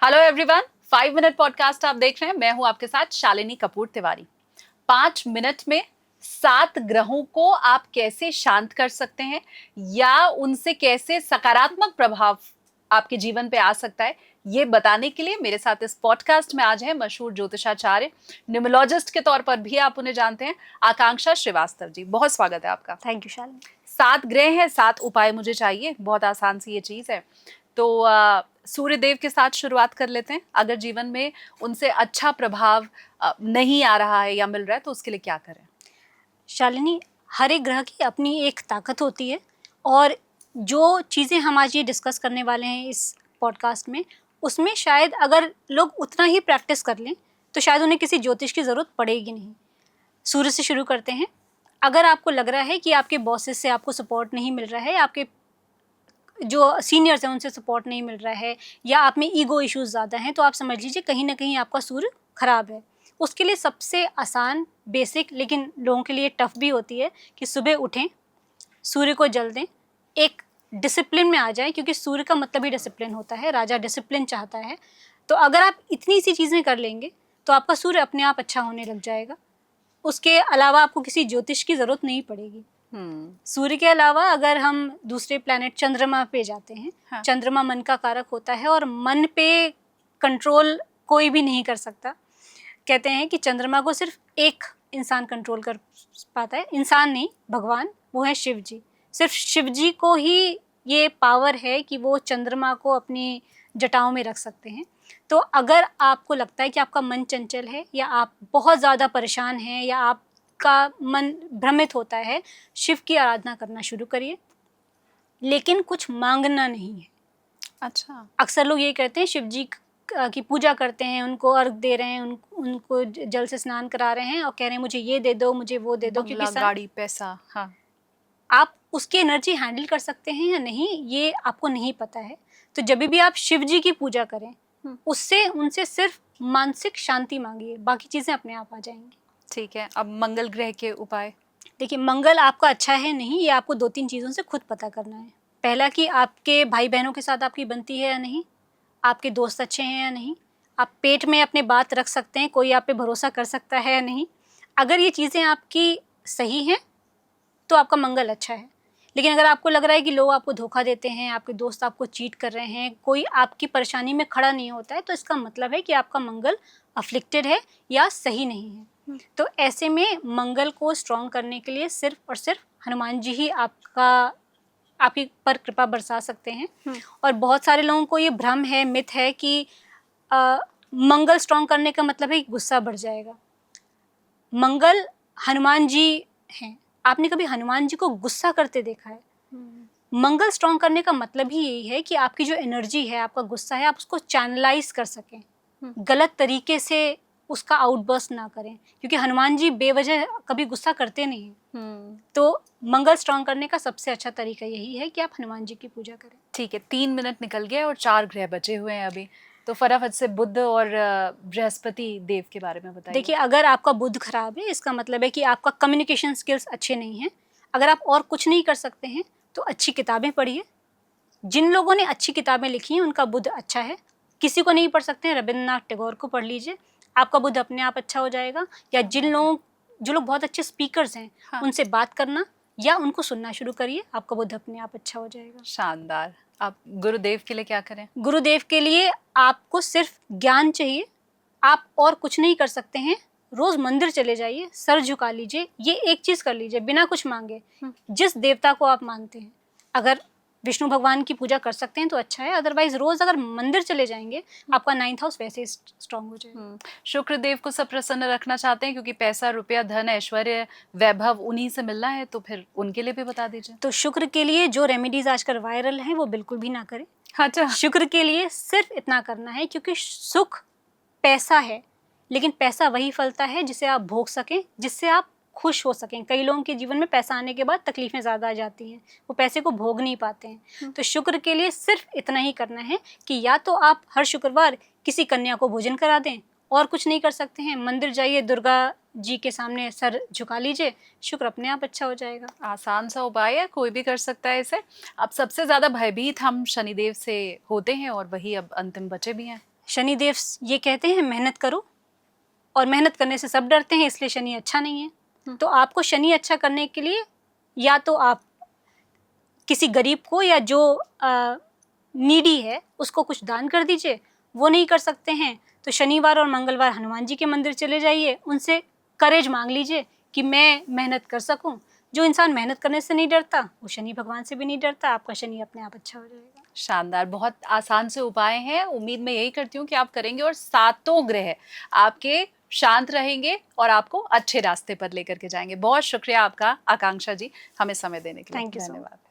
Hello everyone, 5 minute podcast आप देख रहे हैं। मैं हूं आपके साथ शालिनी कपूर तिवारी। 5 मिनट में 7 ग्रहों को आप कैसे शांत कर सकते हैं या उनसे कैसे सकारात्मक प्रभाव आपके जीवन पे आ सकता है, ये बताने के लिए मेरे साथ इस पॉडकास्ट में आज है मशहूर ज्योतिषाचार्य, न्यूमरोलॉजिस्ट के तौर पर भी आप उन्हें जानते हैं, आकांक्षा श्रीवास्तव जी। बहुत स्वागत है आपका। Thank you Shalini. 7 ग्रह हैं, 7 उपाय मुझे चाहिए। बहुत आसान सी ये चीज है। तो सूर्य देव के साथ शुरुआत कर लेते हैं। अगर जीवन में उनसे अच्छा प्रभाव नहीं आ रहा है या मिल रहा है तो उसके लिए क्या करें? शालिनी, हर एक ग्रह की अपनी एक ताकत होती है और जो चीज़ें हम आज ये डिस्कस करने वाले हैं इस पॉडकास्ट में, उसमें शायद अगर लोग उतना ही प्रैक्टिस कर लें तो शायद उन्हें किसी ज्योतिष की ज़रूरत पड़ेगी नहीं। सूर्य से शुरू करते हैं। अगर आपको लग रहा है कि आपके बॉसेस से आपको सपोर्ट नहीं मिल रहा है, आपके जो सीनियर्स हैं उनसे सपोर्ट नहीं मिल रहा है, या आप में ईगो इश्यूज़ ज़्यादा हैं, तो आप समझ लीजिए कहीं ना कहीं आपका सूर्य खराब है। उसके लिए सबसे आसान, बेसिक, लेकिन लोगों के लिए टफ भी होती है कि सुबह उठें, सूर्य को जल दें, एक डिसिप्लिन में आ जाएं, क्योंकि सूर्य का मतलब ही डिसिप्लिन होता है। राजा डिसिप्लिन चाहता है। तो अगर आप इतनी सी चीज़ें कर लेंगे तो आपका सूर्य अपने आप अच्छा होने लग जाएगा। उसके अलावा आपको किसी ज्योतिष की ज़रूरत नहीं पड़ेगी। सूर्य के अलावा अगर हम दूसरे प्लैनेट चंद्रमा पे जाते हैं, हाँ। चंद्रमा मन का कारक होता है और मन पे कंट्रोल कोई भी नहीं कर सकता। कहते हैं कि चंद्रमा को सिर्फ एक इंसान कंट्रोल कर पाता है, इंसान नहीं, भगवान, वो है शिव जी। सिर्फ शिव जी को ही ये पावर है कि वो चंद्रमा को अपनी जटाओं में रख सकते हैं। तो अगर आपको लगता है कि आपका मन चंचल है, या आप बहुत ज़्यादा परेशान हैं, या आपका मन भ्रमित होता है, शिव की आराधना करना शुरू करिए, लेकिन कुछ मांगना नहीं है। अच्छा। अक्सर लोग ये कहते हैं शिव जी की पूजा करते हैं, उनको अर्घ दे रहे हैं, उनको जल से स्नान करा रहे हैं और कह रहे हैं मुझे ये दे दो, मुझे वो दे दो, बंगला, गाड़ी, पैसा। हाँ। आप उसकी एनर्जी हैंडल कर सकते हैं या नहीं, ये आपको नहीं पता है। तो जब भी आप शिव जी की पूजा करें, उससे उनसे सिर्फ मानसिक शांति मांगिए, बाकी चीज़ें अपने आप आ जाएंगी। ठीक है, अब मंगल ग्रह के उपाय। देखिए, मंगल आपका अच्छा है नहीं, ये आपको 2-3 चीज़ों से खुद पता करना है। पहला कि आपके भाई बहनों के साथ आपकी बनती है या नहीं, आपके दोस्त अच्छे हैं या नहीं, आप पेट में अपने बात रख सकते हैं, कोई आप पे भरोसा कर सकता है या नहीं। अगर ये चीज़ें आपकी सही हैं तो आपका मंगल अच्छा है। लेकिन अगर आपको लग रहा है कि लोग आपको धोखा देते हैं, आपके दोस्त आपको चीट कर रहे हैं, कोई आपकी परेशानी में खड़ा नहीं होता है, तो इसका मतलब है कि आपका मंगल अफ्लिक्टेड है या सही नहीं है। तो ऐसे में मंगल को स्ट्रॉन्ग करने के लिए सिर्फ और सिर्फ हनुमान जी ही आपकी पर कृपा बरसा सकते हैं। और बहुत सारे लोगों को ये भ्रम है, मिथ है कि मंगल स्ट्रॉन्ग करने का मतलब है कि गुस्सा बढ़ जाएगा। मंगल हनुमान जी हैं। आपने कभी हनुमान जी को गुस्सा करते देखा है? मंगल स्ट्रॉन्ग करने का मतलब ही यही है कि आपकी जो एनर्जी है, आपका गुस्सा है, आप उसको चैनलाइज कर सकें, गलत तरीके से उसका आउटबर्स्ट ना करें, क्योंकि हनुमान जी बेवजह कभी गुस्सा करते नहीं हैं। तो मंगल स्ट्रॉन्ग करने का सबसे अच्छा तरीका यही है कि आप हनुमान जी की पूजा करें। ठीक है, 3 मिनट निकल गए और 4 ग्रह बचे हुए हैं अभी, तो फटाफट से बुध और बृहस्पति देव के बारे में बताइए। देखिए, अगर आपका बुध खराब है, इसका मतलब है कि आपका कम्युनिकेशन स्किल्स अच्छे नहीं हैं। अगर आप और कुछ नहीं कर सकते हैं तो अच्छी किताबें पढ़िए। जिन लोगों ने अच्छी किताबें लिखी हैं उनका बुध अच्छा है। किसी को नहीं पढ़ सकते हैं, रविन्द्रनाथ टैगोर को पढ़ लीजिए, आपका बुध अपने आप अच्छा हो जाएगा। या जो लोग बहुत अच्छे स्पीकर्स हैं, हाँ। उनसे बात करना या उनको सुनना शुरू करिए, आपका बुध अपने आप अच्छा हो जाएगा। शानदार। आप गुरुदेव के लिए क्या करें? गुरुदेव के लिए आपको सिर्फ ज्ञान चाहिए, आप और कुछ नहीं कर सकते हैं। रोज मंदिर चले जाइए, सर झुका लीजिए, ये एक चीज कर लीजिए बिना कुछ मांगे, जिस देवता को आप मानते हैं। अगर विष्णु भगवान की पूजा कर सकते हैं तो अच्छा है, अदरवाइज रोज अगर मंदिर चले जाएंगे आपका 9th हाउस वैसे ही स्ट्रांग हो जाएगा। शुक्र देव को सब प्रसन्न रखना चाहते हैं क्योंकि पैसा, रुपया, धन, ऐश्वर्य, वैभव उन्हीं से मिलना है, तो फिर उनके लिए भी बता दीजिए। तो शुक्र के लिए जो रेमेडीज आजकल वायरल हैं वो बिल्कुल भी ना करें। अच्छा। शुक्र के लिए सिर्फ इतना करना है, क्योंकि सुख पैसा है, लेकिन पैसा वही फलता है जिसे आप भोग सकें, जिससे आप खुश हो सकें। कई लोगों के जीवन में पैसा आने के बाद तकलीफें ज़्यादा आ जाती हैं, वो पैसे को भोग नहीं पाते हैं। तो शुक्र के लिए सिर्फ इतना ही करना है कि या तो आप हर शुक्रवार किसी कन्या को भोजन करा दें, और कुछ नहीं कर सकते हैं, मंदिर जाइए, दुर्गा जी के सामने सर झुका लीजिए, शुक्र अपने आप अच्छा हो जाएगा। आसान सा उपाय है, कोई भी कर सकता है इसे। अब सबसे ज्यादा भयभीत हम शनिदेव से होते हैं और वही अब अंतिम बचे भी हैं। शनिदेव ये कहते हैं मेहनत करो, और मेहनत करने से सब डरते हैं, इसलिए शनि अच्छा नहीं है। तो आपको शनि अच्छा करने के लिए या तो आप किसी गरीब को या जो नीडी है उसको कुछ दान कर दीजिए, वो नहीं कर सकते हैं तो शनिवार और मंगलवार हनुमान जी के मंदिर चले जाइए, उनसे करेज मांग लीजिए कि मैं मेहनत कर सकूं। जो इंसान मेहनत करने से नहीं डरता वो शनि भगवान से भी नहीं डरता, आपका शनि अपने आप अच्छा हो जाएगा। शानदार, बहुत आसान से उपाय हैं। उम्मीद मैं यही करती हूँ कि आप करेंगे और सातों ग्रह आपके शांत रहेंगे और आपको अच्छे रास्ते पर लेकर के जाएंगे। बहुत शुक्रिया आपका आकांक्षा जी, हमें समय देने के लिए। Thank you so much. धन्यवाद।